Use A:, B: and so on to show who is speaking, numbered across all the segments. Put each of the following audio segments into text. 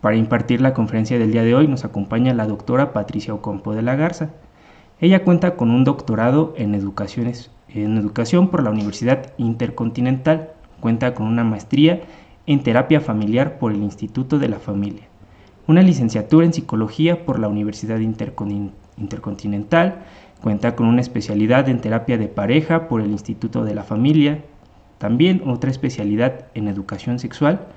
A: Para impartir la conferencia del día de hoy nos acompaña la doctora Patricia Ocampo de la Garza. Ella cuenta con un doctorado en educación por la Universidad Intercontinental. Cuenta con una maestría en terapia familiar por el Instituto de la Familia, una licenciatura en psicología por la Universidad Intercontinental. Cuenta con una especialidad en terapia de pareja por el Instituto de la Familia. También otra especialidad en educación sexual.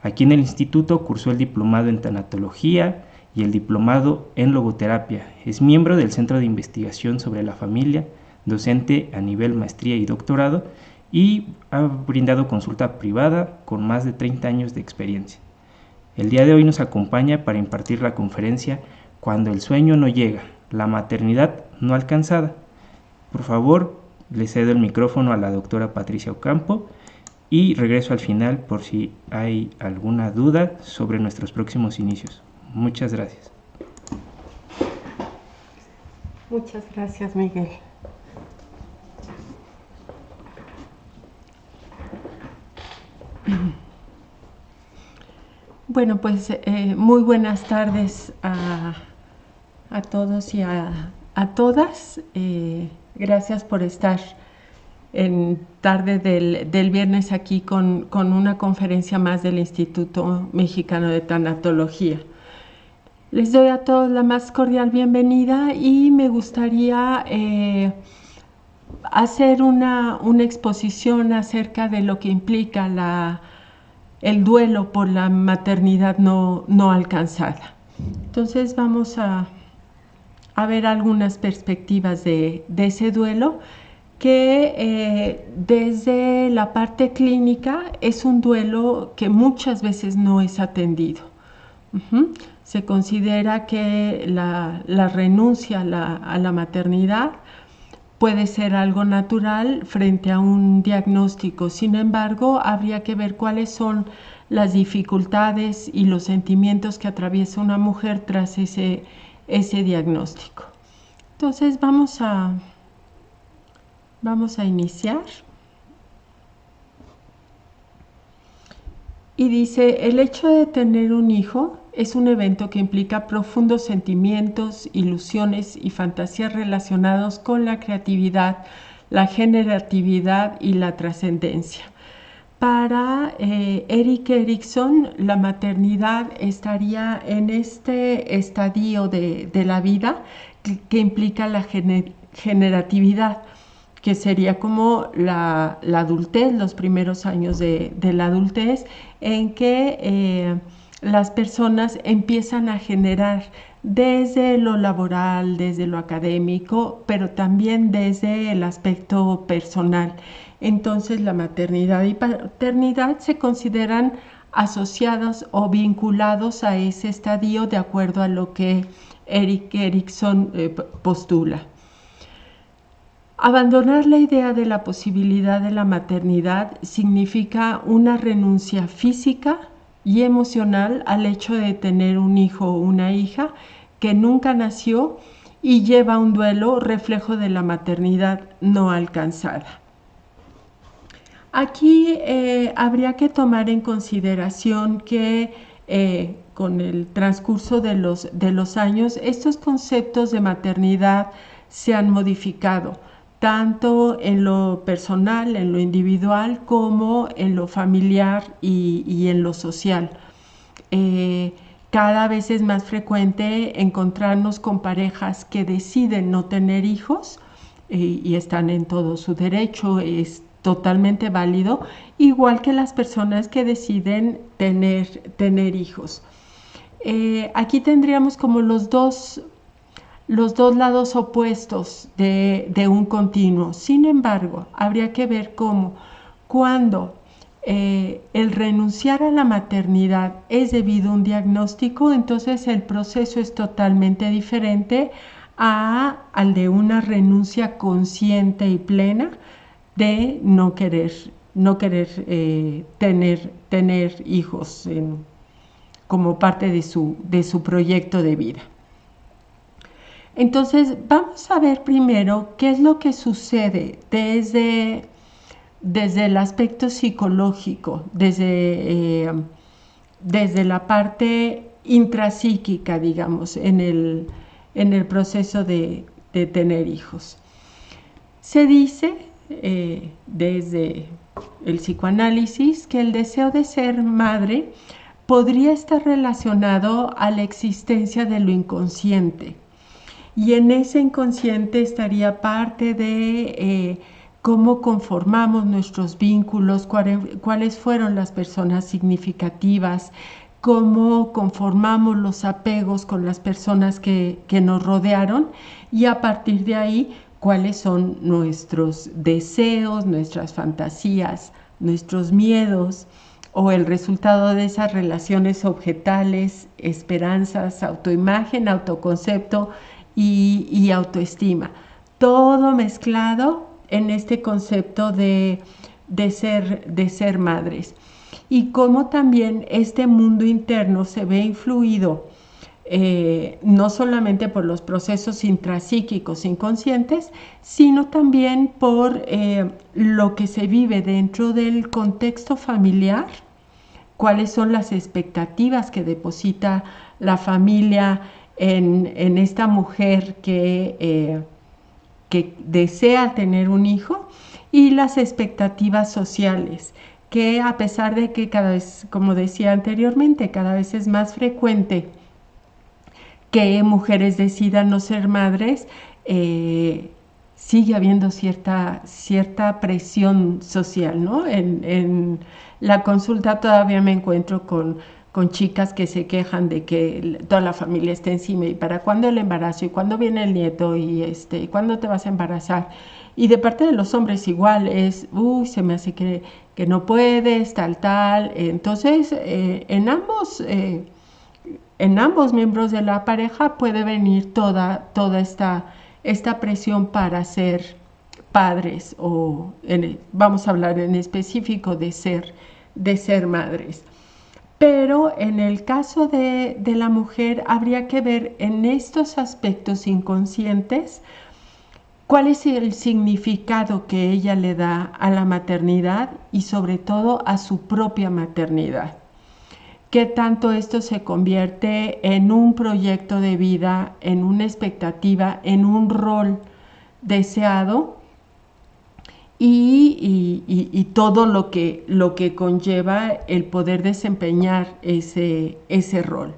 A: Aquí en el instituto cursó el diplomado en tanatología y el diplomado en logoterapia. Es miembro del Centro de Investigación sobre la Familia, docente a nivel maestría y doctorado, y ha brindado consulta privada con más de 30 años de experiencia. El día de hoy nos acompaña para impartir la conferencia Cuando el sueño no llega, la maternidad no alcanzada. Por favor, le cedo el micrófono a la doctora Patricia Ocampo y regreso al final por si hay alguna duda sobre nuestros próximos inicios. Muchas gracias.
B: Muchas gracias, Miguel. Bueno, pues muy buenas tardes a todos y a todas. Gracias por estar en tarde del viernes aquí con una conferencia más del Instituto Mexicano de Tanatología. Les doy a todos la más cordial bienvenida y me gustaría hacer una exposición acerca de lo que implica el duelo por la maternidad no alcanzada. Entonces vamos a ver algunas perspectivas de ese duelo que desde la parte clínica es un duelo que muchas veces no es atendido. Se considera que la renuncia a la maternidad puede ser algo natural frente a un diagnóstico. Sin embargo, habría que ver cuáles son las dificultades y los sentimientos que atraviesa una mujer tras ese diagnóstico. Entonces vamos a iniciar. Y dice, el hecho de tener un hijo es un evento que implica profundos sentimientos, ilusiones y fantasías relacionados con la creatividad, la generatividad y la trascendencia. Para Erik Erikson, la maternidad estaría en este estadio de la vida que implica la generatividad, que sería como la adultez, los primeros años de la adultez, en que las personas empiezan a generar desde lo laboral, desde lo académico, pero también desde el aspecto personal. Entonces la maternidad y paternidad se consideran asociados o vinculados a ese estadio de acuerdo a lo que Erik Erikson postula. Abandonar la idea de la posibilidad de la maternidad significa una renuncia física y emocional al hecho de tener un hijo o una hija que nunca nació y lleva un duelo reflejo de la maternidad no alcanzada. Aquí habría que tomar en consideración que con el transcurso de los años estos conceptos de maternidad se han modificado, tanto en lo personal, en lo individual, como en lo familiar y en lo social. Cada vez es más frecuente encontrarnos con parejas que deciden no tener hijos y están en todo su derecho, es totalmente válido, igual que las personas que deciden tener hijos. Aquí tendríamos como los dos lados opuestos de un continuo. Sin embargo, habría que ver cómo cuando el renunciar a la maternidad es debido a un diagnóstico, entonces el proceso es totalmente diferente al de una renuncia consciente y plena de no querer tener hijos como parte de su proyecto de vida. Entonces, vamos a ver primero qué es lo que sucede desde el aspecto psicológico, desde la parte intrapsíquica, digamos, en el proceso de tener hijos. Se dice desde el psicoanálisis que el deseo de ser madre podría estar relacionado a la existencia de lo inconsciente, y en ese inconsciente estaría parte de cómo conformamos nuestros vínculos, cuáles fueron las personas significativas, cómo conformamos los apegos con las personas que nos rodearon, y a partir de ahí cuáles son nuestros deseos, nuestras fantasías, nuestros miedos, o el resultado de esas relaciones objetales, esperanzas, autoimagen, autoconcepto y autoestima. Todo mezclado en este concepto de ser madres. Y cómo también este mundo interno se ve influido no solamente por los procesos intrapsíquicos inconscientes, sino también por lo que se vive dentro del contexto familiar, cuáles son las expectativas que deposita la familia en esta mujer que desea tener un hijo, y las expectativas sociales, que a pesar de que cada vez, como decía anteriormente, cada vez es más frecuente que mujeres decidan no ser madres, sigue habiendo cierta presión social, ¿no? En la consulta todavía me encuentro con chicas que se quejan de que toda la familia está encima, y para cuándo el embarazo, y cuándo viene el nieto, y cuándo te vas a embarazar. Y de parte de los hombres igual es, se me hace que no puedes, tal. Entonces, en ambos miembros de la pareja puede venir toda esta presión para ser padres, o vamos a hablar en específico de ser madres. Pero en el caso de la mujer habría que ver en estos aspectos inconscientes cuál es el significado que ella le da a la maternidad, y sobre todo a su propia maternidad. Qué tanto esto se convierte en un proyecto de vida, en una expectativa, en un rol deseado, y todo lo que conlleva el poder desempeñar ese rol.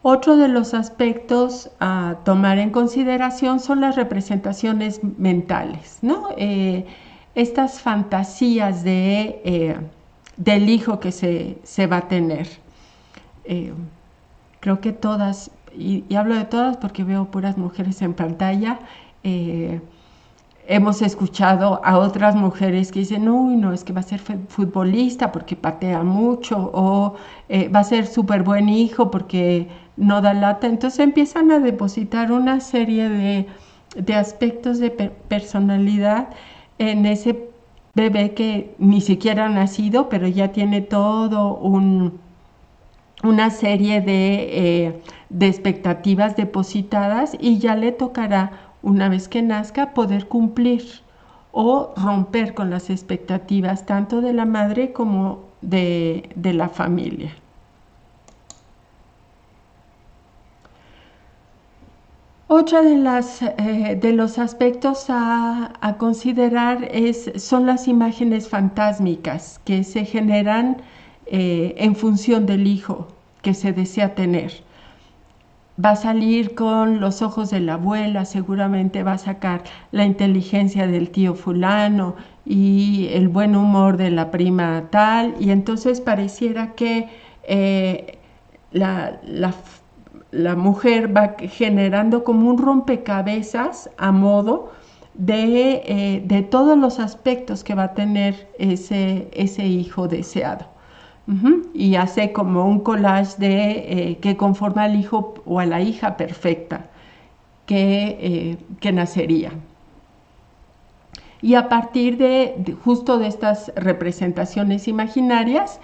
B: Otro de los aspectos a tomar en consideración son las representaciones mentales, ¿no? Estas fantasías del hijo que se va a tener. Creo que todas, y hablo de todas porque veo puras mujeres en pantalla, hemos escuchado a otras mujeres que dicen, uy, no, es que va a ser futbolista porque patea mucho, o va a ser súper buen hijo porque no da lata. Entonces empiezan a depositar una serie de aspectos de personalidad en ese bebé que ni siquiera ha nacido, pero ya tiene todo una serie de expectativas depositadas, y ya le tocará, una vez que nazca, poder cumplir o romper con las expectativas tanto de la madre como de la familia. Otra de los aspectos a considerar son las imágenes fantásmicas que se generan en función del hijo que se desea tener. Va a salir con los ojos de la abuela, seguramente va a sacar la inteligencia del tío fulano y el buen humor de la prima tal, y entonces pareciera que la mujer va generando como un rompecabezas a modo de todos los aspectos que va a tener ese hijo deseado. Y hace como un collage que conforma al hijo o a la hija perfecta que nacería. Y a partir justo de estas representaciones imaginarias,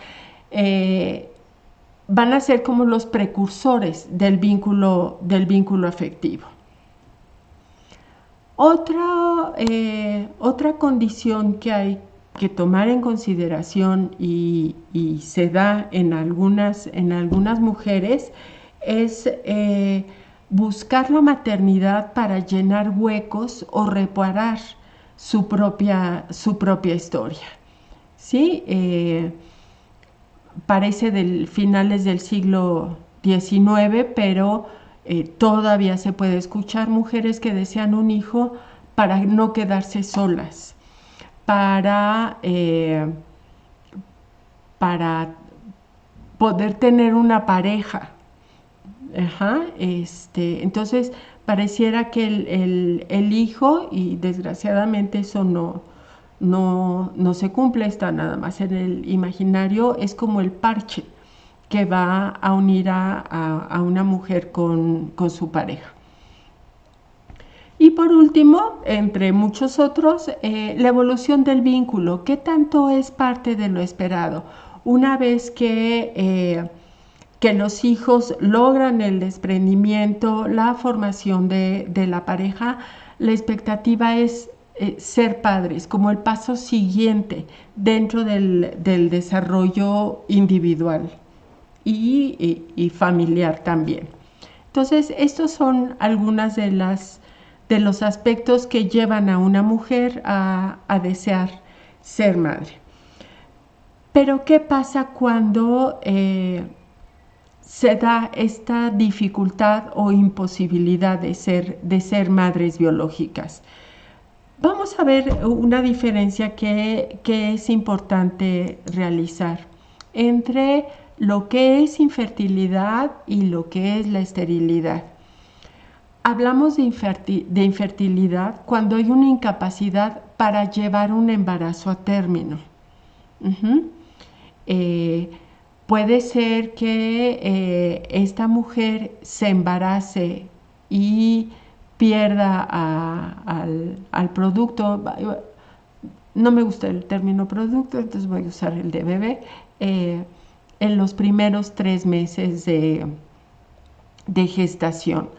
B: van a ser como los precursores del vínculo afectivo. Otra condición que hay que tomar en consideración y se da en algunas mujeres es buscar la maternidad para llenar huecos o reparar su propia historia. ¿Sí? Parece del finales del siglo XIX, pero todavía se puede escuchar mujeres que desean un hijo para no quedarse solas, para poder tener una pareja. Entonces pareciera que el hijo, y desgraciadamente eso no se cumple, está nada más en el imaginario, es como el parche que va a unir a una mujer con su pareja. Y por último, entre muchos otros, la evolución del vínculo. ¿Qué tanto es parte de lo esperado? Una vez que los hijos logran el desprendimiento, la formación de la pareja, la expectativa es ser padres, como el paso siguiente dentro del desarrollo individual y familiar también. Entonces, estos son algunas de los aspectos que llevan a una mujer a desear ser madre. Pero, ¿qué pasa cuando se da esta dificultad o imposibilidad de ser madres biológicas? Vamos a ver una diferencia que es importante realizar entre lo que es infertilidad y lo que es la esterilidad. Hablamos de infertilidad cuando hay una incapacidad para llevar un embarazo a término. Puede ser que esta mujer se embarace y pierda al producto. No me gusta el término producto, entonces voy a usar el de bebé. En los primeros 3 meses de gestación.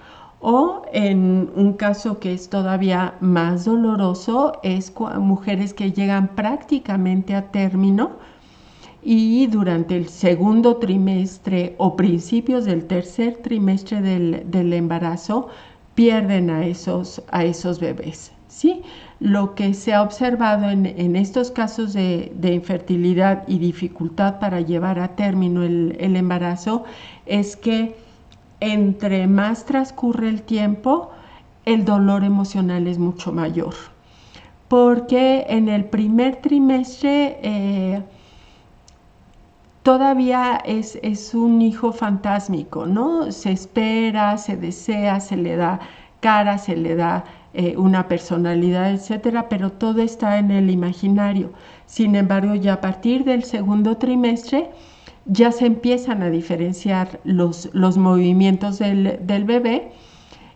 B: O en un caso que es todavía más doloroso, es mujeres que llegan prácticamente a término y durante el segundo trimestre o principios del tercer trimestre del embarazo pierden a esos bebés, ¿sí? Lo que se ha observado en estos casos de infertilidad y dificultad para llevar a término el embarazo es que entre más transcurre el tiempo, el dolor emocional es mucho mayor. Porque en el primer trimestre todavía es un hijo fantásmico, ¿no? Se espera, se desea, se le da cara, se le da una personalidad, etcétera, pero todo está en el imaginario. Sin embargo, ya a partir del segundo trimestre ya se empiezan a diferenciar los movimientos del bebé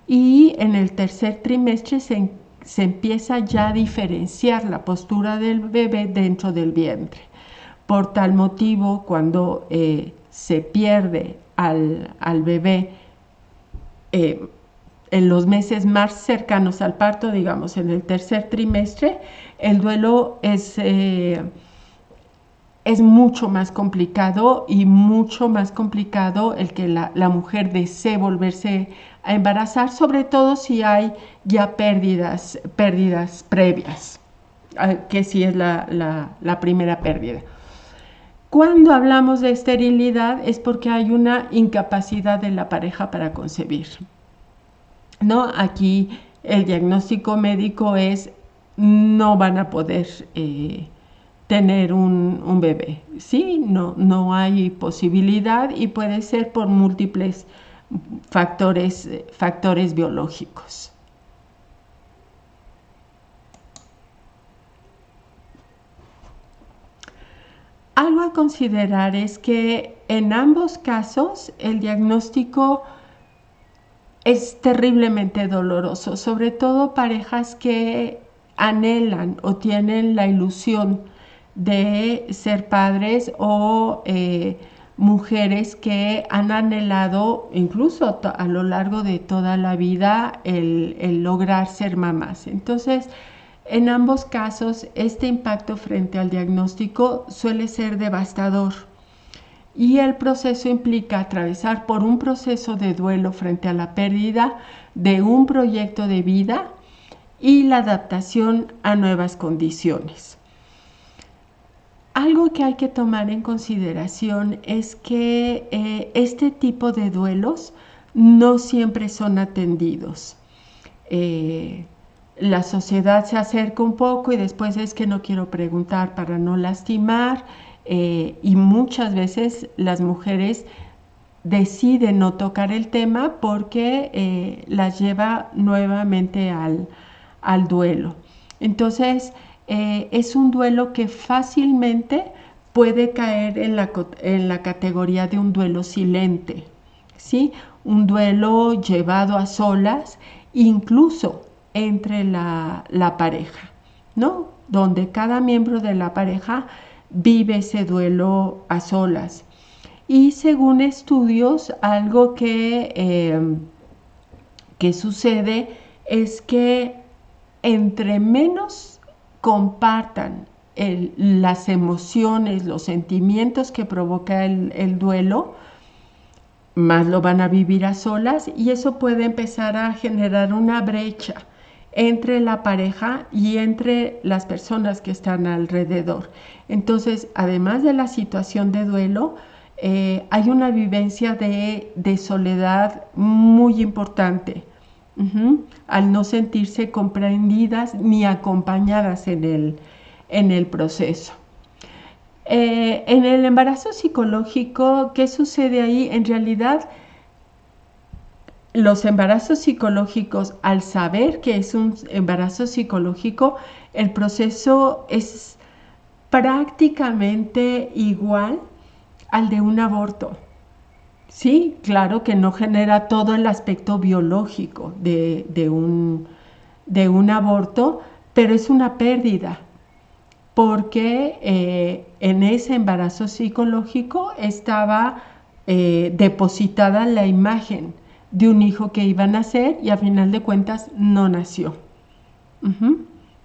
B: y en el tercer trimestre se empieza ya a diferenciar la postura del bebé dentro del vientre. Por tal motivo, cuando se pierde al bebé en los meses más cercanos al parto, digamos en el tercer trimestre, el duelo es mucho más complicado y mucho más complicado el que la mujer desee volverse a embarazar, sobre todo si hay ya pérdidas previas, que sí es la primera pérdida. Cuando hablamos de esterilidad es porque hay una incapacidad de la pareja para concebir, ¿no? Aquí el diagnóstico médico es no van a poder tener un bebé, ¿sí? No hay posibilidad y puede ser por múltiples factores biológicos. Algo a considerar es que en ambos casos el diagnóstico es terriblemente doloroso, sobre todo parejas que anhelan o tienen la ilusión de ser padres o mujeres que han anhelado incluso a lo largo de toda la vida el lograr ser mamás. Entonces, En ambos casos, este impacto frente al diagnóstico suele ser devastador y el proceso implica atravesar por un proceso de duelo frente a la pérdida de un proyecto de vida y la adaptación a nuevas condiciones. Algo que hay que tomar en consideración es que este tipo de duelos no siempre son atendidos. La sociedad se acerca un poco y después es que no quiero preguntar para no lastimar, y muchas veces las mujeres deciden no tocar el tema porque las lleva nuevamente al duelo. Entonces, es un duelo que fácilmente puede caer en la categoría de un duelo silente, ¿sí? Un duelo llevado a solas, incluso entre la pareja, ¿no? Donde cada miembro de la pareja vive ese duelo a solas. Y según estudios, algo que sucede es que entre menos compartan las emociones, los sentimientos que provoca el duelo, más lo van a vivir a solas, y eso puede empezar a generar una brecha entre la pareja y entre las personas que están alrededor. Entonces, además de la situación de duelo, hay una vivencia de soledad muy importante, al no sentirse comprendidas ni acompañadas en el proceso. En el embarazo psicológico, ¿qué sucede ahí? En realidad, los embarazos psicológicos, al saber que es un embarazo psicológico, el proceso es prácticamente igual al de un aborto. Sí, claro que no genera todo el aspecto biológico de un aborto, pero es una pérdida, porque en ese embarazo psicológico estaba depositada la imagen de un hijo que iba a nacer y a final de cuentas no nació.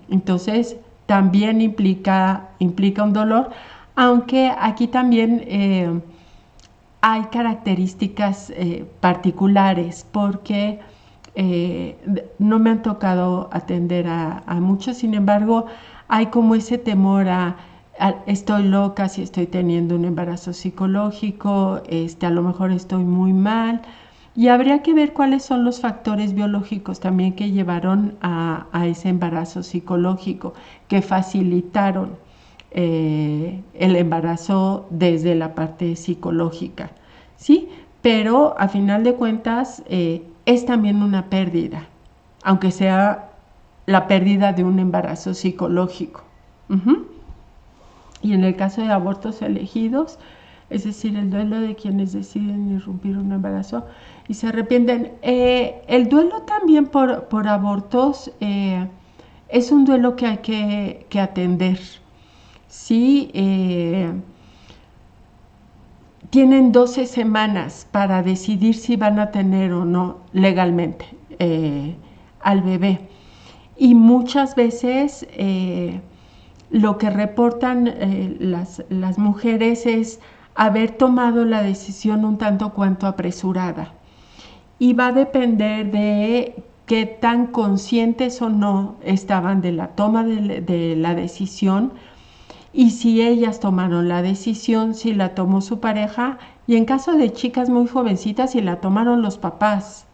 B: Entonces también implica un dolor, aunque aquí también hay características particulares, porque no me han tocado atender a muchos, sin embargo, hay como ese temor a estoy loca si estoy teniendo un embarazo psicológico, a lo mejor estoy muy mal, y habría que ver cuáles son los factores biológicos también que llevaron a ese embarazo psicológico, que facilitaron el embarazo desde la parte psicológica, ¿sí? Pero a final de cuentas es también una pérdida, aunque sea la pérdida de un embarazo psicológico. Y en el caso de abortos elegidos, es decir, el duelo de quienes deciden irrumpir un embarazo y se arrepienten. El duelo también por abortos es un duelo que hay que atender. Sí, tienen 12 semanas para decidir si van a tener o no legalmente al bebé. Y muchas veces lo que reportan las mujeres es haber tomado la decisión un tanto cuanto apresurada. Y va a depender de qué tan conscientes o no estaban de la toma de la decisión, y si ellas tomaron la decisión, si la tomó su pareja, y en caso de chicas muy jovencitas, si la tomaron los papás.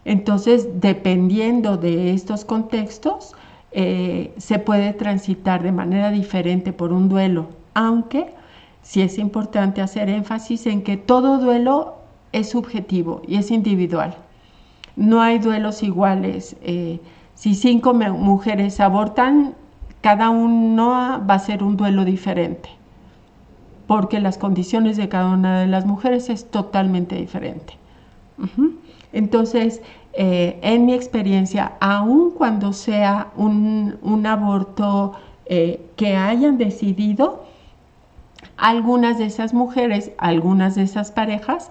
B: Entonces, dependiendo de estos contextos, se puede transitar de manera diferente por un duelo, aunque sí es importante hacer énfasis en que todo duelo es subjetivo y es individual. No hay duelos iguales. Si 5 mujeres abortan, cada uno va a ser un duelo diferente, porque las condiciones de cada una de las mujeres es totalmente diferente. Entonces, en mi experiencia, aun cuando sea un aborto que hayan decidido, algunas de esas mujeres, algunas de esas parejas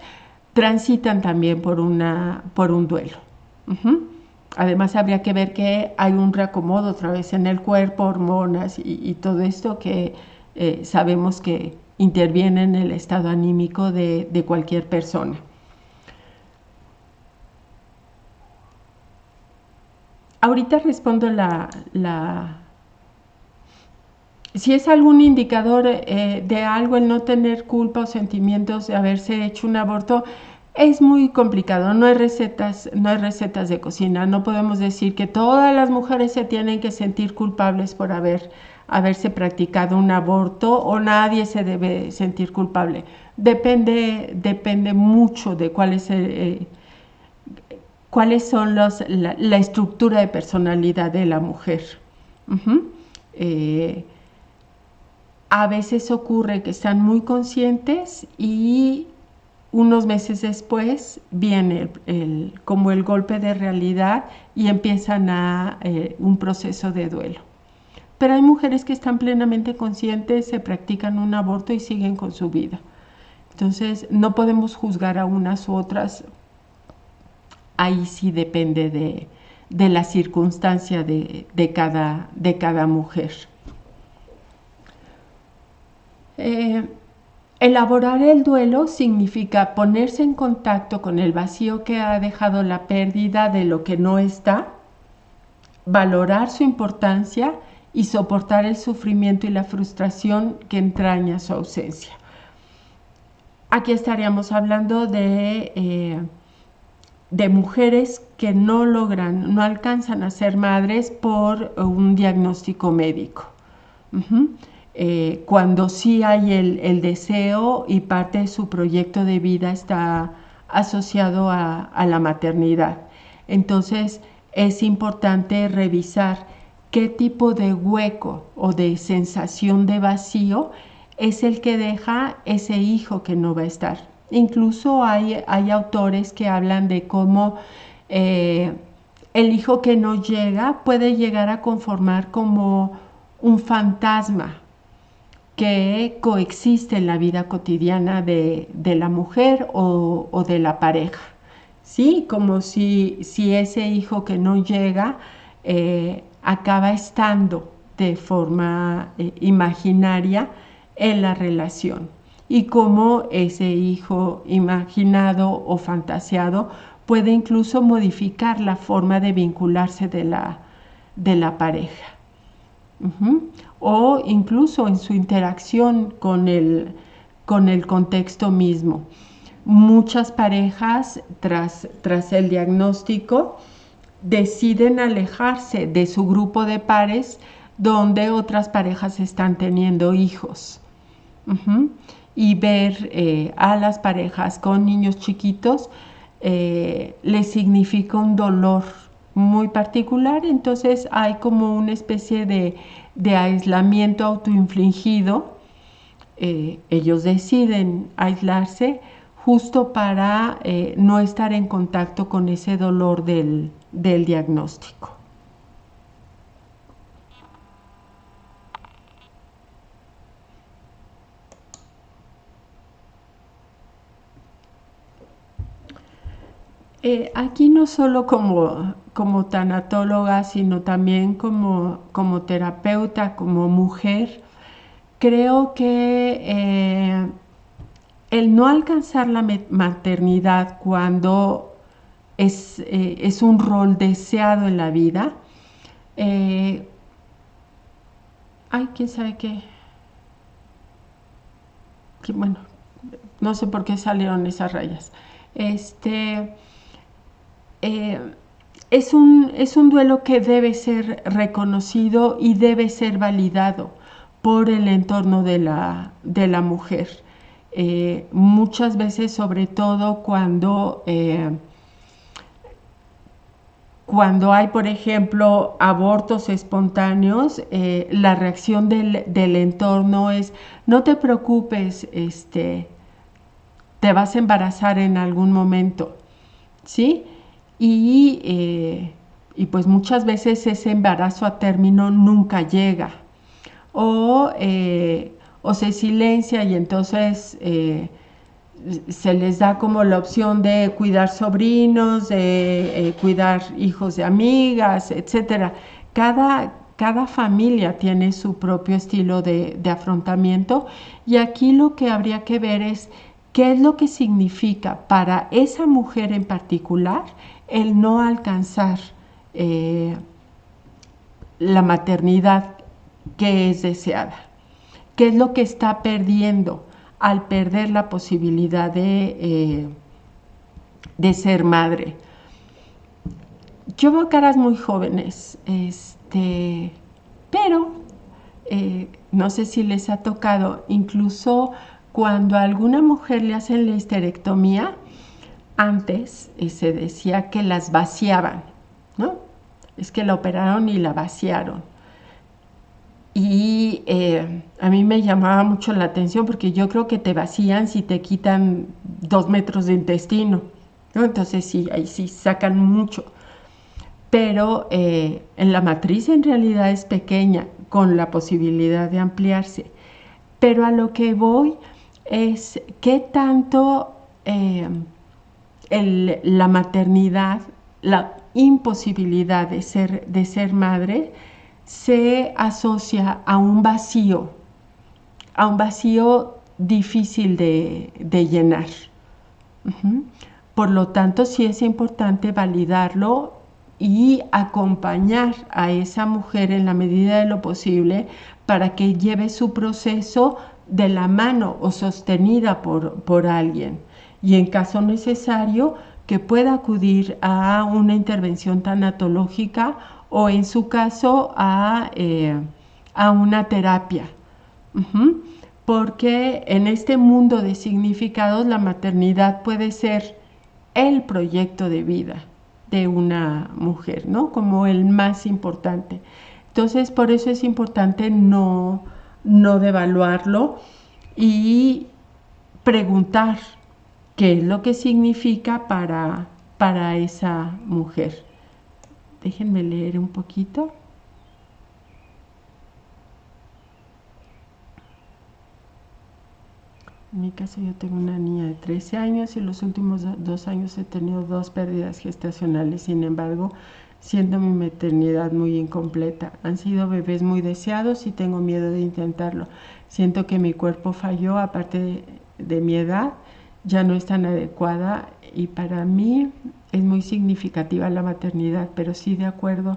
B: transitan también por un duelo. Además, habría que ver que hay un reacomodo otra vez en el cuerpo, hormonas y todo esto que sabemos que interviene en el estado anímico de cualquier persona. Ahorita respondo si es algún indicador de algo el no tener culpa o sentimientos de haberse hecho un aborto. Es muy complicado, no hay recetas de cocina. No podemos decir que todas las mujeres se tienen que sentir culpables por haberse practicado un aborto, o nadie se debe sentir culpable. Depende mucho de cuáles son la estructura de personalidad de la mujer. A veces ocurre que están muy conscientes y unos meses después viene como el golpe de realidad y empiezan un proceso de duelo. Pero hay mujeres que están plenamente conscientes, se practican un aborto y siguen con su vida. Entonces, no podemos juzgar a unas u otras. Ahí sí depende de la circunstancia de cada mujer. Elaborar el duelo significa ponerse en contacto con el vacío que ha dejado la pérdida de lo que no está, valorar su importancia y soportar el sufrimiento y la frustración que entraña su ausencia. Aquí estaríamos hablando de mujeres que no alcanzan a ser madres por un diagnóstico médico. Cuando sí hay el deseo y parte de su proyecto de vida está asociado a la maternidad. Entonces es importante revisar qué tipo de hueco o de sensación de vacío es el que deja ese hijo que no va a estar. Incluso hay autores que hablan de cómo el hijo que no llega puede llegar a conformar como un fantasma que coexiste en la vida cotidiana de la mujer o de la pareja. ¿Sí? Como si ese hijo que no llega acaba estando de forma imaginaria en la relación, y cómo ese hijo imaginado o fantaseado puede incluso modificar la forma de vincularse de la pareja. O incluso en su interacción con el contexto mismo. Muchas parejas, tras el diagnóstico, deciden alejarse de su grupo de pares donde otras parejas están teniendo hijos. Y ver a las parejas con niños chiquitos les significa un dolor muy particular. Entonces hay como una especie de aislamiento autoinfligido. Ellos deciden aislarse justo para no estar en contacto con ese dolor del diagnóstico. Aquí no solo como tanatóloga, sino también como terapeuta, como mujer, creo que el no alcanzar la maternidad cuando es un rol deseado en la vida, quién sabe bueno, no sé por qué salieron esas rayas. Es un duelo que debe ser reconocido y debe ser validado por el entorno de la mujer. Muchas veces, sobre todo cuando hay, por ejemplo, abortos espontáneos, la reacción del entorno es: no te preocupes, te vas a embarazar en algún momento, ¿sí? Y pues muchas veces ese embarazo a término nunca llega, o se silencia y entonces se les da como la opción de cuidar sobrinos, de cuidar hijos de amigas, etcétera. Cada familia tiene su propio estilo de afrontamiento, y aquí lo que habría que ver es qué es lo que significa para esa mujer en particular el no alcanzar la maternidad que es deseada. ¿Qué es lo que está perdiendo al perder la posibilidad de ser madre? Yo veo caras muy jóvenes, pero no sé si les ha tocado, incluso cuando a alguna mujer le hacen la histerectomía, antes se decía que las vaciaban, ¿no? Es que la operaron y la vaciaron. Y a mí me llamaba mucho la atención, porque yo creo que te vacían si te quitan 2 metros de intestino, ¿no? Entonces sí, ahí sí sacan mucho. Pero en la matriz en realidad es pequeña, con la posibilidad de ampliarse. Pero a lo que voy es qué tanto la maternidad, la imposibilidad de ser madre, se asocia a un vacío difícil de llenar. Por lo tanto, sí es importante validarlo y acompañar a esa mujer en la medida de lo posible para que lleve su proceso de la mano o sostenida por alguien, y en caso necesario que pueda acudir a una intervención tanatológica, o en su caso a una terapia. Porque en este mundo de significados la maternidad puede ser el proyecto de vida de una mujer, ¿no? Como el más importante. Entonces, por eso es importante no devaluarlo y preguntar qué es lo que significa para esa mujer. Déjenme leer un poquito. En mi caso, yo tengo una niña de 13 años y los últimos 2 años he tenido 2 pérdidas gestacionales. Sin embargo, siento mi maternidad muy incompleta. Han sido bebés muy deseados y tengo miedo de intentarlo. Siento que mi cuerpo falló, aparte de mi edad, ya no es tan adecuada, y para mí es muy significativa la maternidad, pero sí, de acuerdo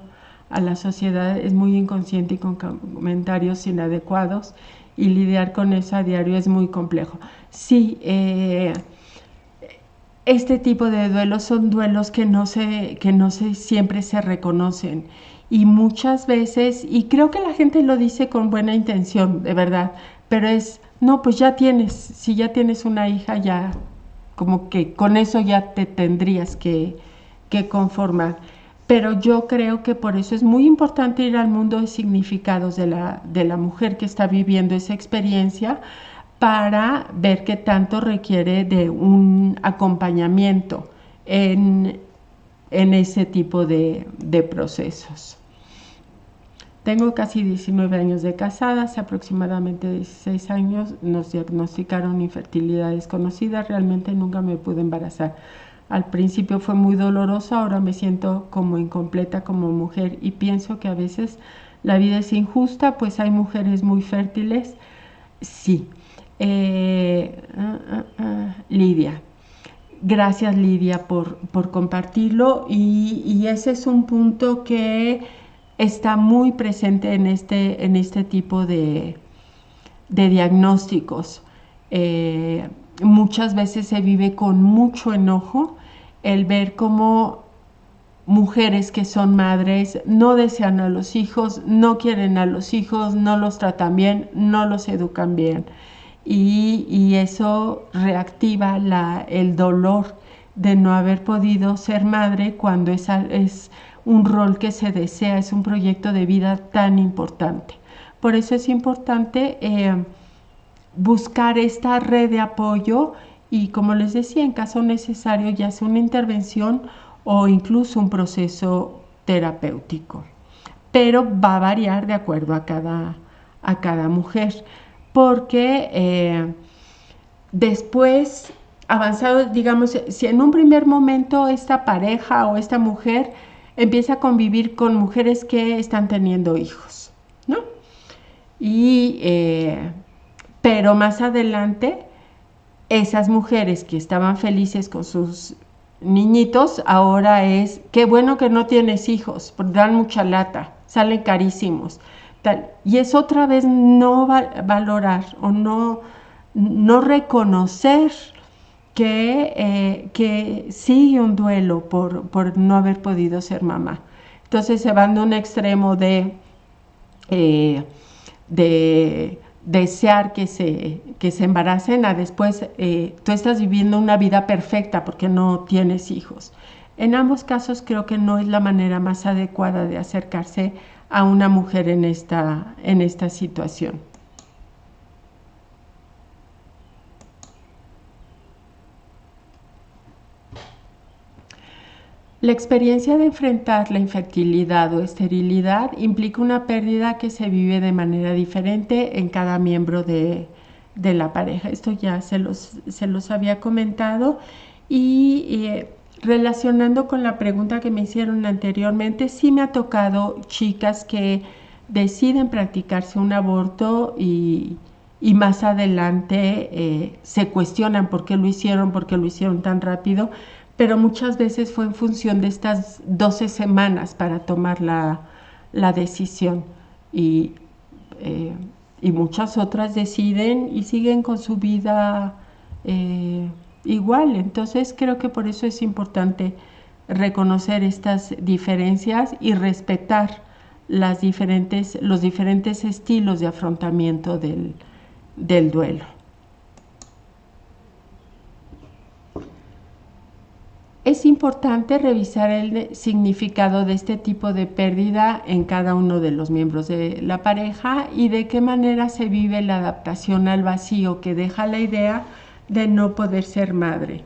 B: a la sociedad, es muy inconsciente y con comentarios inadecuados, y lidiar con eso a diario es muy complejo. Sí, este tipo de duelos son duelos que no siempre se reconocen, y muchas veces, y creo que la gente lo dice con buena intención, de verdad, pero no, pues si ya tienes una hija, ya como que con eso ya te tendrías que conformar. Pero yo creo que por eso es muy importante ir al mundo de significados de la mujer que está viviendo esa experiencia, para ver qué tanto requiere de un acompañamiento en ese tipo de procesos. Tengo casi 19 años de casada, hace aproximadamente 16 años nos diagnosticaron infertilidad desconocida, realmente nunca me pude embarazar. Al principio fue muy doloroso, ahora me siento como incompleta como mujer, y pienso que a veces la vida es injusta, pues hay mujeres muy fértiles. Sí. Lidia. Gracias, Lidia, por compartirlo, y ese es un punto que está muy presente en este tipo de diagnósticos. Muchas veces se vive con mucho enojo el ver cómo mujeres que son madres no desean a los hijos, no quieren a los hijos, no los tratan bien, no los educan bien, y eso reactiva el dolor de no haber podido ser madre cuando es un rol que se desea, es un proyecto de vida tan importante. Por eso es importante buscar esta red de apoyo, y, como les decía, en caso necesario, ya sea una intervención o incluso un proceso terapéutico. Pero va a variar de acuerdo a cada mujer, porque después avanzado, digamos, si en un primer momento esta pareja o esta mujer empieza a convivir con mujeres que están teniendo hijos, ¿no? Pero más adelante, esas mujeres que estaban felices con sus niñitos, ahora es, qué bueno que no tienes hijos, porque dan mucha lata, salen carísimos. Tal. Y es otra vez no valorar o no reconocer que sigue un duelo por no haber podido ser mamá. Entonces se van de un extremo de desear que se embaracen a después tú estás viviendo una vida perfecta porque no tienes hijos. En ambos casos creo que no es la manera más adecuada de acercarse a una mujer en esta situación. La experiencia de enfrentar la infertilidad o esterilidad implica una pérdida que se vive de manera diferente en cada miembro de la pareja. Esto ya se los había comentado y relacionando con la pregunta que me hicieron anteriormente, sí me ha tocado chicas que deciden practicarse un aborto y más adelante se cuestionan por qué lo hicieron tan rápido, pero muchas veces fue en función de estas 12 semanas para tomar la decisión y muchas otras deciden y siguen con su vida igual. Entonces creo que por eso es importante reconocer estas diferencias y respetar los diferentes estilos de afrontamiento del duelo. Es importante revisar el significado de este tipo de pérdida en cada uno de los miembros de la pareja y de qué manera se vive la adaptación al vacío que deja la idea de no poder ser madre.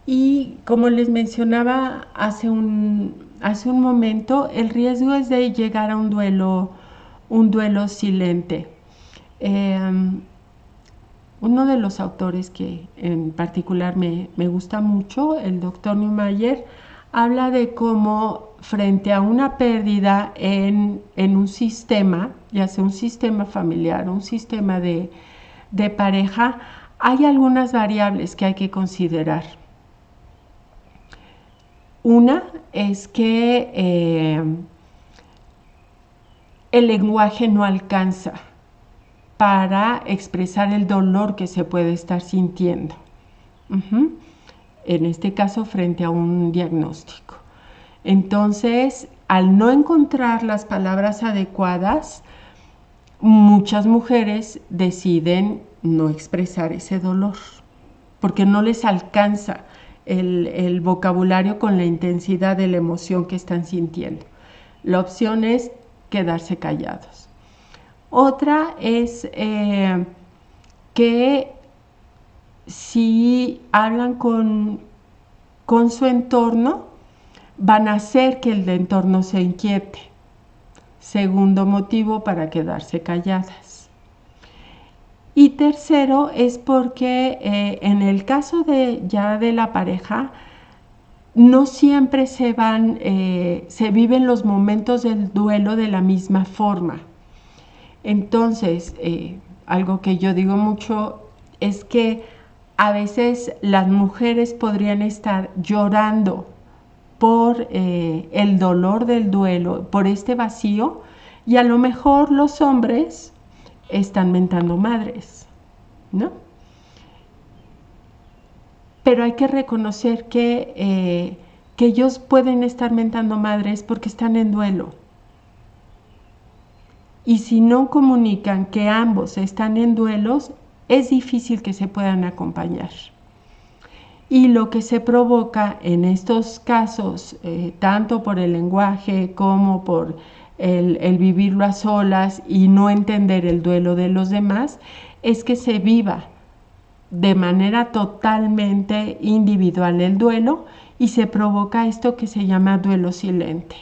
B: Y como les mencionaba hace un momento, el riesgo es de llegar a un duelo silente. Uno de los autores que en particular me gusta mucho, el doctor Neumayer, habla de cómo frente a una pérdida en un sistema, ya sea un sistema familiar, un sistema de pareja, hay algunas variables que hay que considerar. Una es que el lenguaje no alcanza para expresar el dolor que se puede estar sintiendo. En este caso, frente a un diagnóstico. Entonces, al no encontrar las palabras adecuadas, muchas mujeres deciden no expresar ese dolor, porque no les alcanza el vocabulario con la intensidad de la emoción que están sintiendo. La opción es quedarse callados. Otra es que si hablan con su entorno, van a hacer que el entorno se inquiete. Segundo motivo para quedarse calladas. Y tercero es porque en el caso de la pareja, no siempre se viven los momentos del duelo de la misma forma. Entonces, algo que yo digo mucho es que a veces las mujeres podrían estar llorando por el dolor del duelo, por este vacío, y a lo mejor los hombres están mentando madres, ¿no? Pero hay que reconocer que ellos pueden estar mentando madres porque están en duelo. Y si no comunican que ambos están en duelos, es difícil que se puedan acompañar. Y lo que se provoca en estos casos, tanto por el lenguaje como por el vivirlo a solas y no entender el duelo de los demás, es que se viva de manera totalmente individual el duelo y se provoca esto que se llama duelo silente.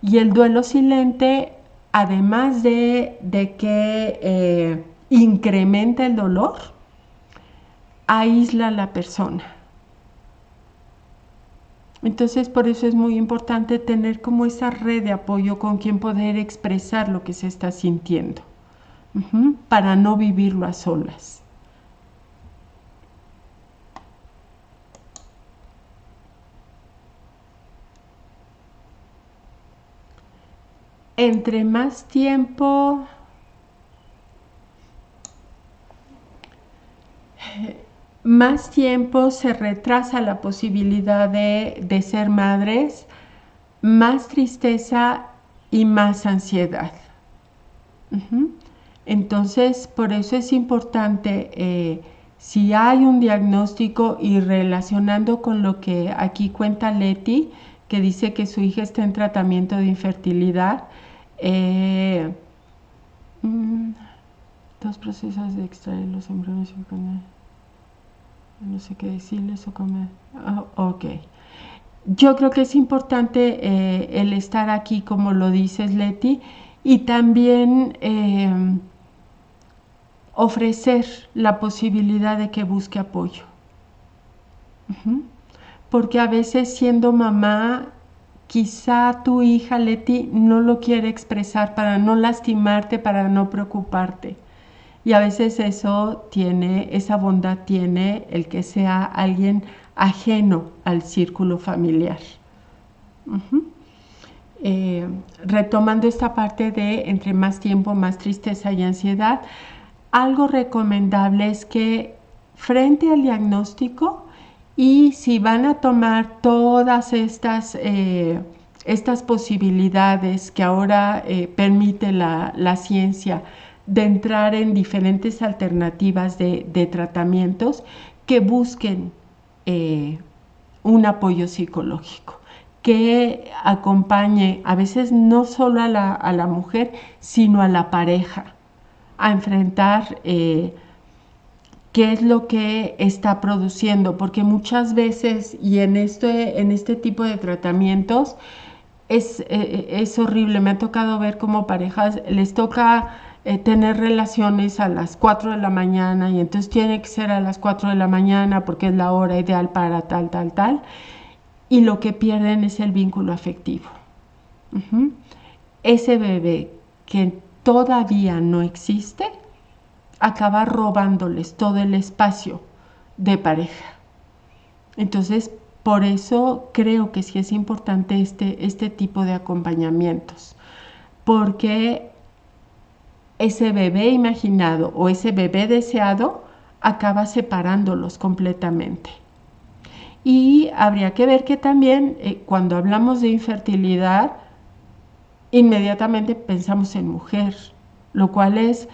B: Y el duelo silente, además de que incrementa el dolor, aísla a la persona. Entonces, por eso es muy importante tener como esa red de apoyo con quien poder expresar lo que se está sintiendo, para no vivirlo a solas. Entre más tiempo se retrasa la posibilidad de ser madres, más tristeza y más ansiedad. Entonces, por eso es importante, si hay un diagnóstico y relacionando con lo que aquí cuenta Leti, que dice que su hija está en tratamiento de infertilidad, dos procesos de extraer los embriones, no sé qué decirles o comer. Ok. Yo creo que es importante el estar aquí, como lo dices, Leti, y también ofrecer la posibilidad de que busque apoyo. Porque a veces siendo mamá, quizá tu hija Leti no lo quiere expresar para no lastimarte, para no preocuparte. Y a veces esa bondad tiene el que sea alguien ajeno al círculo familiar. Retomando esta parte de entre más tiempo, más tristeza y ansiedad, algo recomendable es que frente al diagnóstico y si van a tomar todas estas posibilidades que ahora permite la ciencia de entrar en diferentes alternativas de tratamientos, que busquen un apoyo psicológico que acompañe a veces no solo a la mujer, sino a la pareja, a enfrentar qué es lo que está produciendo, porque muchas veces, y en este tipo de tratamientos, es horrible. Me ha tocado ver cómo parejas les toca tener relaciones a las 4 de la mañana y entonces tiene que ser a las 4 de la mañana porque es la hora ideal para tal, y lo que pierden es el vínculo afectivo. Ese bebé que todavía no existe acaba robándoles todo el espacio de pareja. Entonces, por eso creo que sí es importante este tipo de acompañamientos, porque ese bebé imaginado o ese bebé deseado acaba separándolos completamente. Y habría que ver que también cuando hablamos de infertilidad, inmediatamente pensamos en mujer, lo cual es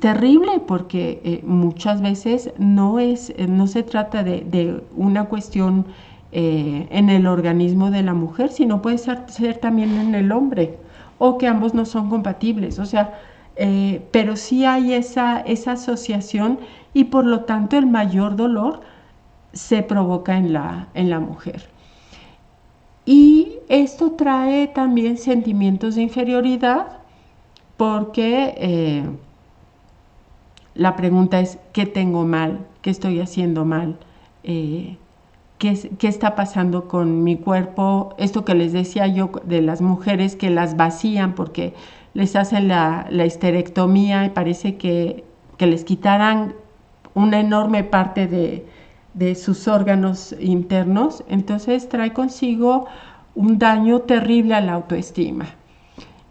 B: terrible porque muchas veces no se trata de una cuestión en el organismo de la mujer, sino puede ser también en el hombre, o que ambos no son compatibles, o sea, pero sí hay esa asociación y por lo tanto el mayor dolor se provoca en la mujer. Y esto trae también sentimientos de inferioridad porque la pregunta es, ¿qué tengo mal? ¿Qué estoy haciendo mal? ¿Qué está pasando con mi cuerpo? Esto que les decía yo de las mujeres que las vacían porque les hacen la histerectomía y parece que les quitaran una enorme parte de sus órganos internos, entonces trae consigo un daño terrible a la autoestima.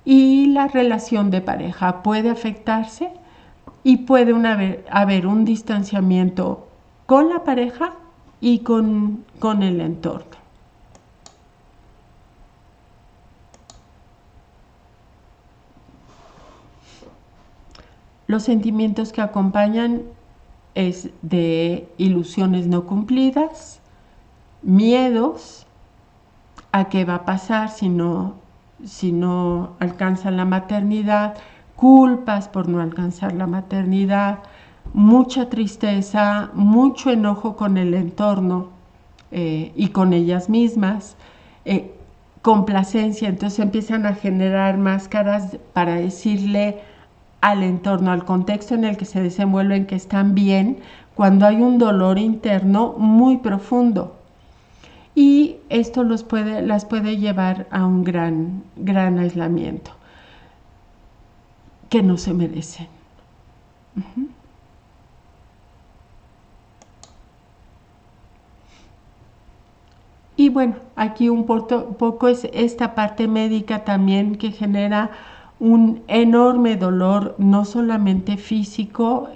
B: Y la relación de pareja puede afectarse y puede haber un distanciamiento con la pareja y con el entorno. Los sentimientos que acompañan es de ilusiones no cumplidas, miedos a qué va a pasar si no alcanzan la maternidad, culpas por no alcanzar la maternidad, mucha tristeza, mucho enojo con el entorno y con ellas mismas, complacencia. Entonces empiezan a generar máscaras para decirle al entorno, al contexto en el que se desenvuelven, que están bien, cuando hay un dolor interno muy profundo. Y esto las puede llevar a un gran aislamiento que no se merecen. Y bueno, aquí un poco es esta parte médica también que genera un enorme dolor, no solamente físico,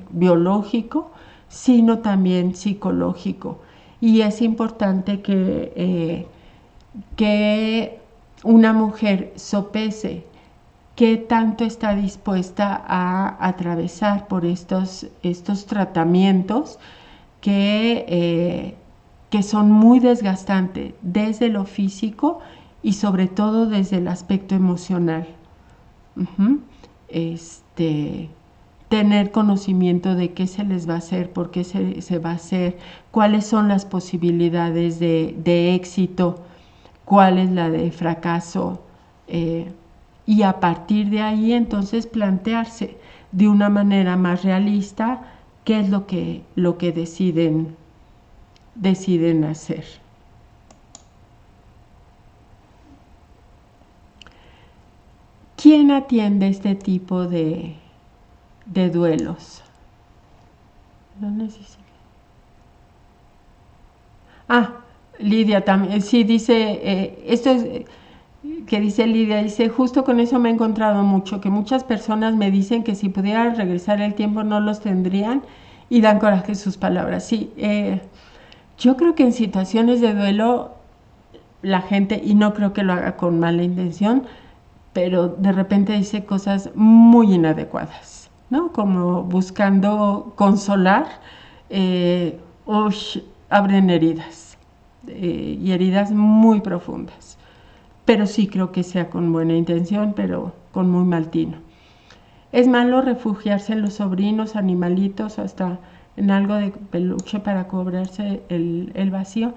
B: biológico, sino también psicológico. Y es importante que una mujer sopese qué tanto está dispuesta a atravesar por estos tratamientos que son muy desgastantes desde lo físico y sobre todo desde el aspecto emocional. Tener conocimiento de qué se les va a hacer, por qué se va a hacer, cuáles son las posibilidades de éxito, cuál es la de fracaso, y a partir de ahí entonces plantearse de una manera más realista qué es lo que deciden hacer. ¿Quién atiende este tipo de duelos? No necesito. Lidia también, sí, dice, esto es que dice Lidia, dice, justo con eso me he encontrado mucho, que muchas personas me dicen que si pudieran regresar el tiempo no los tendrían y dan coraje sus palabras. Sí, yo creo que en situaciones de duelo la gente, y no creo que lo haga con mala intención, pero de repente dice cosas muy inadecuadas, ¿no? Como buscando consolar, abren heridas, y heridas muy profundas. Pero sí creo que sea con buena intención, pero con muy mal tino. Es malo refugiarse en los sobrinos, animalitos, hasta en algo de peluche para cobrarse el vacío.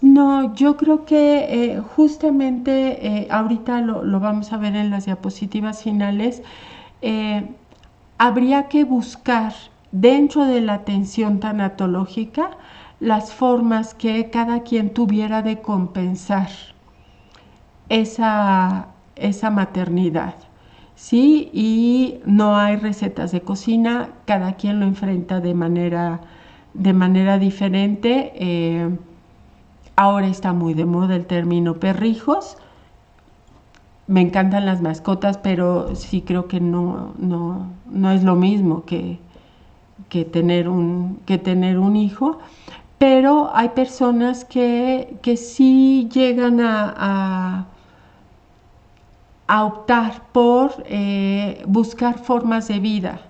B: No, yo creo que justamente ahorita lo vamos a ver en las diapositivas finales, habría que buscar dentro de la atención tanatológica las formas que cada quien tuviera de compensar esa maternidad, ¿sí? Y no hay recetas de cocina, cada quien lo enfrenta de manera diferente. Ahora está muy de moda el término perrijos. Me encantan las mascotas, pero sí creo que no es lo mismo que tener un hijo. Pero hay personas que sí llegan a optar por buscar formas de vida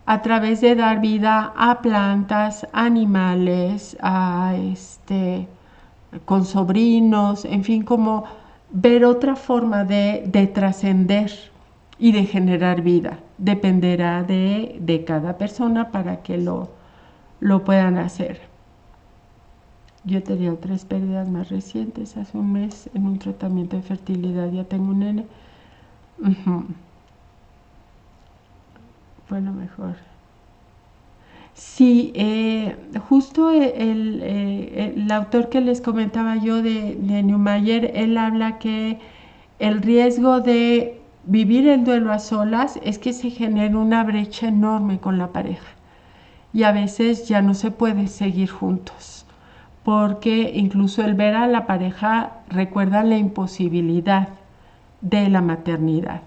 B: a través de dar vida a plantas, animales, con sobrinos, en fin, como ver otra forma de trascender y de generar vida. Dependerá de cada persona para que lo puedan hacer. Yo he tenido 3 pérdidas más recientes. Hace un mes en un tratamiento de fertilidad ya tengo un nene. Fue lo mejor. Sí, justo el autor que les comentaba yo de Neumayer, él habla que el riesgo de vivir el duelo a solas es que se genera una brecha enorme con la pareja y a veces ya no se puede seguir juntos, porque incluso el ver a la pareja recuerda la imposibilidad de la maternidad.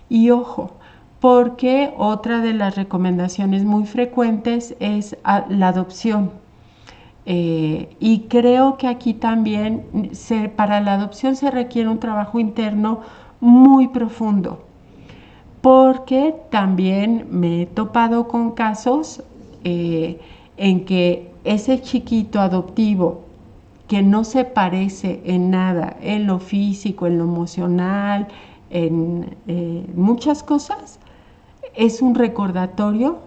B: Y ojo, porque otra de las recomendaciones muy frecuentes es la adopción. Y creo que aquí también para la adopción se requiere un trabajo interno muy profundo, porque también me he topado con casos en que ese chiquito adoptivo que no se parece en nada, en lo físico, en lo emocional, en muchas cosas, es un recordatorio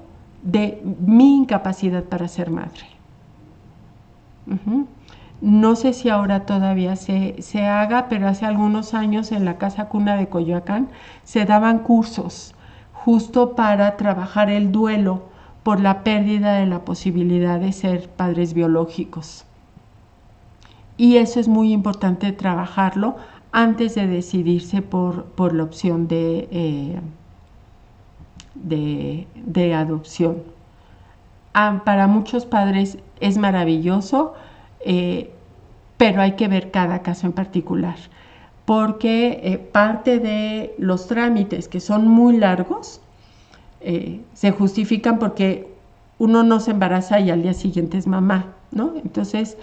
B: de mi incapacidad para ser madre. No sé si ahora todavía se haga, pero hace algunos años en la Casa Cuna de Coyoacán se daban cursos justo para trabajar el duelo por la pérdida de la posibilidad de ser padres biológicos. Y eso es muy importante trabajarlo antes de decidirse por la opción de adopción. Para muchos padres es maravilloso, pero hay que ver cada caso en particular, porque parte de los trámites, que son muy largos, se justifican porque uno no se embaraza y al día siguiente es mamá, ¿no? Entonces,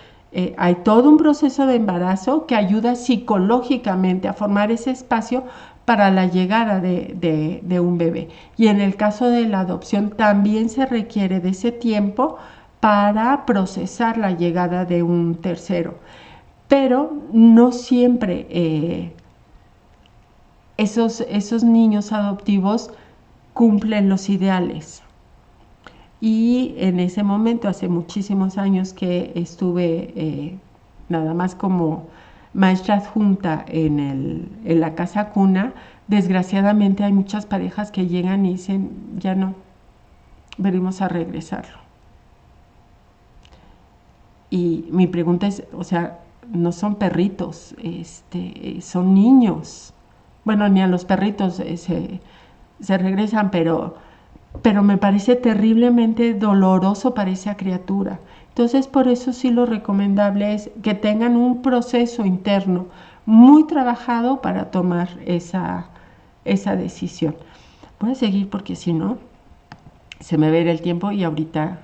B: hay todo un proceso de embarazo que ayuda psicológicamente a formar ese espacio para la llegada de un bebé. Y en el caso de la adopción también se requiere de ese tiempo para procesar la llegada de un tercero. Pero no siempre esos niños adoptivos cumplen los ideales. Y en ese momento, hace muchísimos años que estuve nada más como maestra adjunta en la casa cuna, desgraciadamente hay muchas parejas que llegan y dicen, ya no, venimos a regresarlo. Y mi pregunta es, o sea, no son perritos, son niños. Bueno, ni a los perritos se regresan, pero me parece terriblemente doloroso para esa criatura. Entonces, por eso sí lo recomendable es que tengan un proceso interno muy trabajado para tomar esa decisión. Voy a seguir porque si no, se me va a ir el tiempo y ahorita...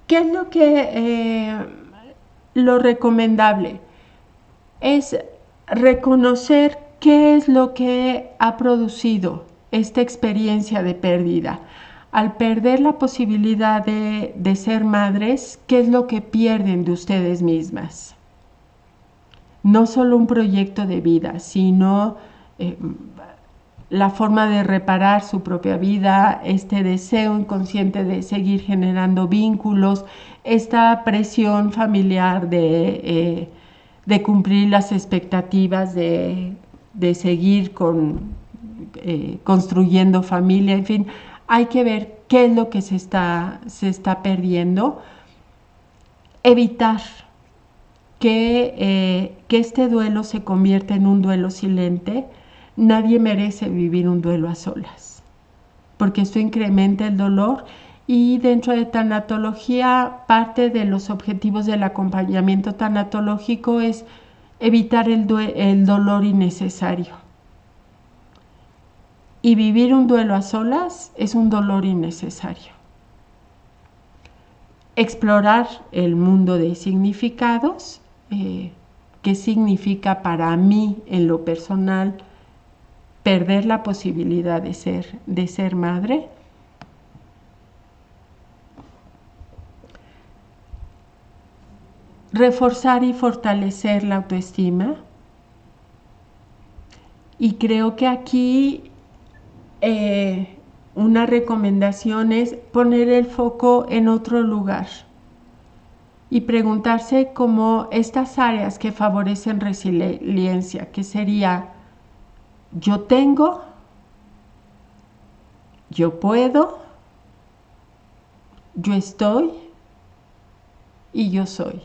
B: ¿Qué es lo recomendable? Es reconocer qué es lo que ha producido esta experiencia de pérdida. Al perder la posibilidad de ser madres, ¿qué es lo que pierden de ustedes mismas? No solo un proyecto de vida, sino la forma de reparar su propia vida, este deseo inconsciente de seguir generando vínculos, esta presión familiar de cumplir las expectativas, de seguir construyendo familia, en fin, hay que ver qué es lo que se está perdiendo, evitar que este duelo se convierta en un duelo silente. Nadie merece vivir un duelo a solas, porque esto incrementa el dolor. Y dentro de tanatología, parte de los objetivos del acompañamiento tanatológico es evitar el dolor innecesario. Y vivir un duelo a solas es un dolor innecesario. Explorar el mundo de significados, qué significa para mí en lo personal perder la posibilidad de ser madre. Reforzar y fortalecer la autoestima. Y creo que aquí una recomendación es poner el foco en otro lugar y preguntarse cómo estas áreas que favorecen resiliencia, que sería yo tengo, yo puedo, yo estoy y yo soy.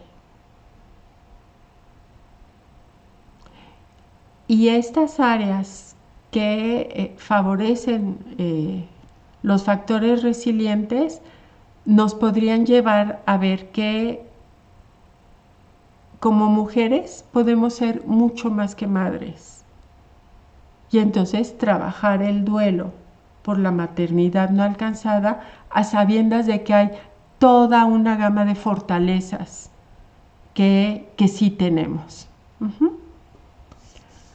B: Y estas áreas que favorecen los factores resilientes nos podrían llevar a ver que como mujeres podemos ser mucho más que madres. Y entonces trabajar el duelo por la maternidad no alcanzada a sabiendas de que hay toda una gama de fortalezas que sí tenemos.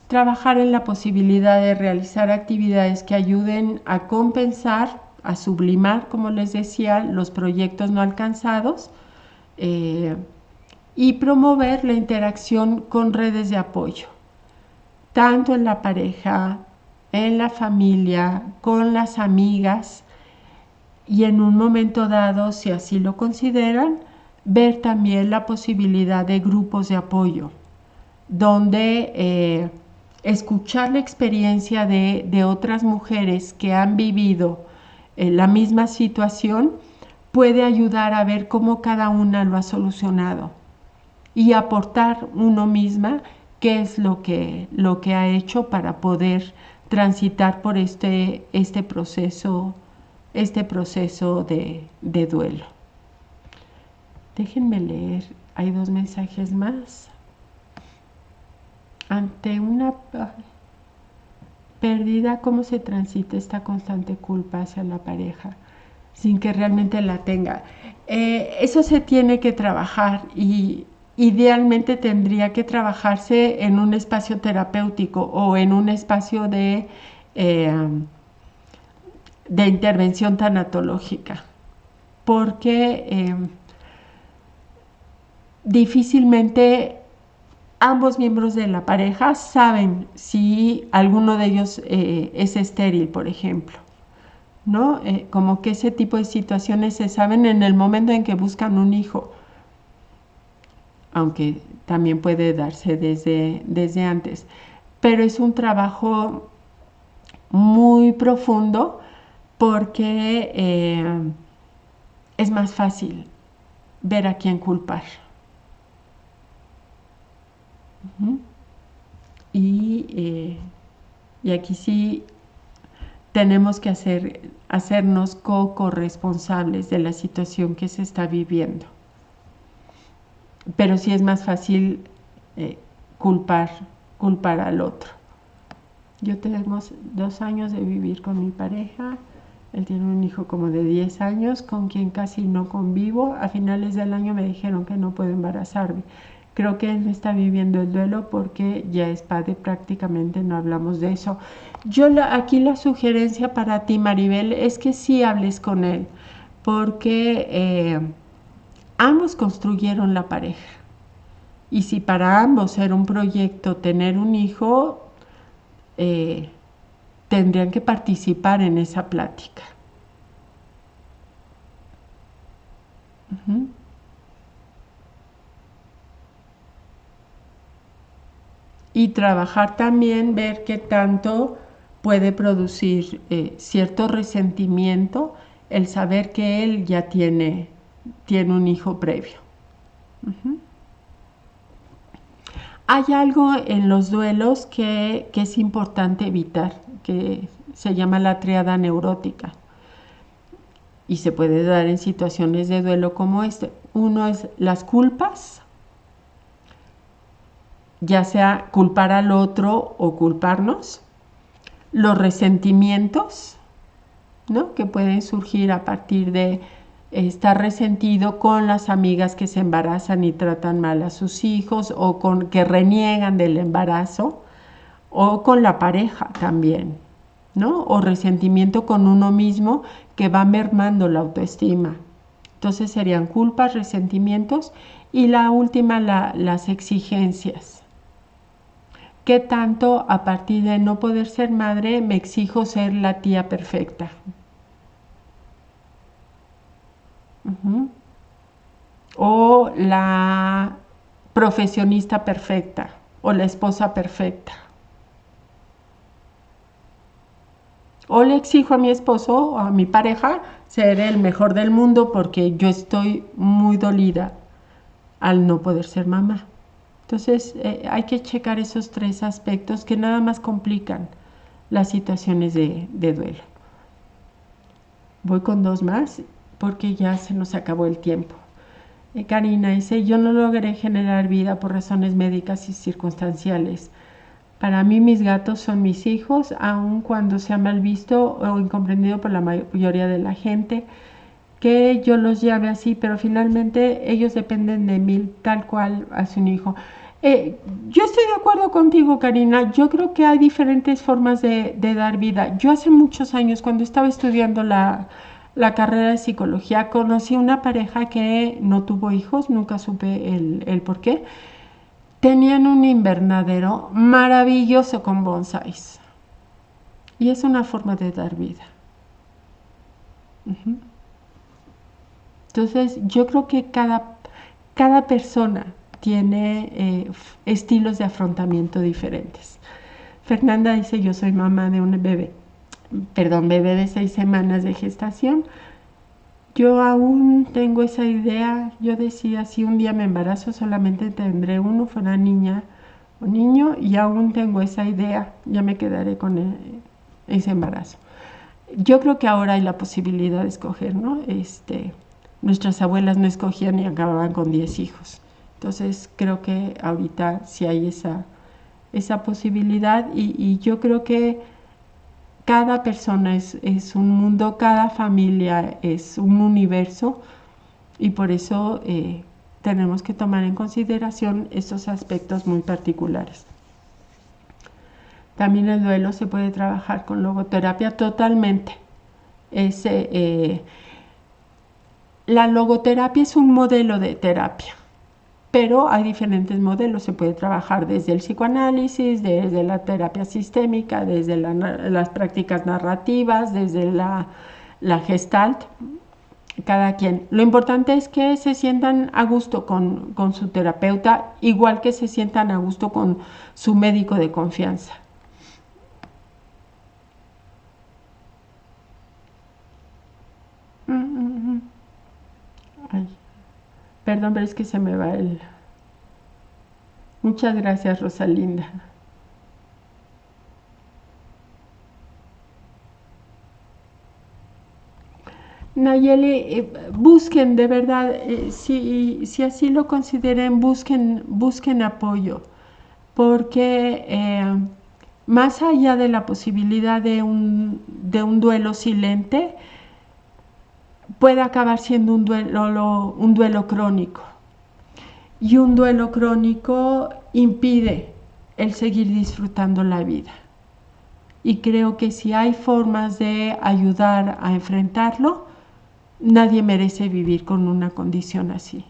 B: Trabajar en la posibilidad de realizar actividades que ayuden a compensar, a sublimar, como les decía, los proyectos no alcanzados y promover la interacción con redes de apoyo, tanto en la pareja, en la familia, con las amigas y en un momento dado, si así lo consideran, ver también la posibilidad de grupos de apoyo donde escuchar la experiencia de otras mujeres que han vivido la misma situación puede ayudar a ver cómo cada una lo ha solucionado y aportar uno misma qué es lo que ha hecho para poder transitar por este proceso de duelo. Déjenme leer, hay 2 mensajes más. Ante una pérdida, ¿cómo se transita esta constante culpa hacia la pareja sin que realmente la tenga? Eso se tiene que trabajar y idealmente tendría que trabajarse en un espacio terapéutico o en un espacio de intervención tanatológica, porque difícilmente ambos miembros de la pareja saben si alguno de ellos es estéril, por ejemplo, ¿no? Como que ese tipo de situaciones se saben en el momento en que buscan un hijo, aunque también puede darse desde antes. Pero es un trabajo muy profundo porque es más fácil ver a quién culpar. Y aquí sí tenemos que hacernos co-corresponsables de la situación que se está viviendo. Pero sí es más fácil culpar al otro. Yo tengo 2 años de vivir con mi pareja. Él tiene un hijo como de 10 años con quien casi no convivo. A finales del año me dijeron que no puedo embarazarme. Creo que él está viviendo el duelo porque ya es padre, prácticamente no hablamos de eso. Aquí la sugerencia para ti, Maribel, es que sí hables con él, porque ambos construyeron la pareja. Y si para ambos era un proyecto tener un hijo, tendrían que participar en esa plática. Y trabajar también, ver qué tanto puede producir cierto resentimiento el saber que él ya tiene un hijo previo. Hay algo en los duelos que es importante evitar, que se llama la tríada neurótica y se puede dar en situaciones de duelo como este. Uno es las culpas, ya sea culpar al otro o culparnos, los resentimientos, ¿no? Que pueden surgir a partir de estar resentido con las amigas que se embarazan y tratan mal a sus hijos, o con que reniegan del embarazo, o con la pareja también, ¿no? O resentimiento con uno mismo que va mermando la autoestima. Entonces serían culpas, resentimientos, y la última, las exigencias. ¿Qué tanto a partir de no poder ser madre me exijo ser la tía perfecta? O la profesionista perfecta, o la esposa perfecta. O le exijo a mi esposo o a mi pareja ser el mejor del mundo porque yo estoy muy dolida al no poder ser mamá. Entonces hay que checar esos 3 aspectos que nada más complican las situaciones de duelo. Voy con 2 más porque ya se nos acabó el tiempo. Karina dice, yo no logré generar vida por razones médicas y circunstanciales. Para mí mis gatos son mis hijos, aun cuando sea mal visto o incomprendido por la mayoría de la gente, que yo los llame así, pero finalmente ellos dependen de mí, tal cual hace un hijo. Yo estoy de acuerdo contigo, Karina. Yo creo que hay diferentes formas de dar vida. Yo hace muchos años, cuando estaba estudiando la carrera de psicología, conocí una pareja que no tuvo hijos, nunca supe el por qué. Tenían un invernadero maravilloso con bonsáis. Y es una forma de dar vida. Entonces, yo creo que cada persona tiene estilos de afrontamiento diferentes. Fernanda dice, yo soy mamá de un bebé de 6 semanas de gestación. Yo aún tengo esa idea. Yo decía, si un día me embarazo solamente tendré uno, fuera niña o niño, y aún tengo esa idea. Ya me quedaré con ese embarazo. Yo creo que ahora hay la posibilidad de escoger, ¿no? Nuestras abuelas no escogían y acababan con 10 hijos. Entonces creo que ahorita sí hay esa posibilidad, y yo creo que cada persona es un mundo, cada familia es un universo, y por eso tenemos que tomar en consideración estos aspectos muy particulares. También el duelo se puede trabajar con logoterapia totalmente. La logoterapia es un modelo de terapia, pero hay diferentes modelos. Se puede trabajar desde el psicoanálisis, desde la terapia sistémica, desde las prácticas narrativas, desde la Gestalt, cada quien. Lo importante es que se sientan a gusto con su terapeuta, igual que se sientan a gusto con su médico de confianza. Ay, perdón, pero es que se me va el... Muchas gracias, Rosalinda. Nayeli, busquen de verdad, si así lo consideren, busquen apoyo, porque más allá de la posibilidad de un duelo silente, puede acabar siendo un duelo crónico. Y un duelo crónico impide el seguir disfrutando la vida. Y creo que si hay formas de ayudar a enfrentarlo, nadie merece vivir con una condición así.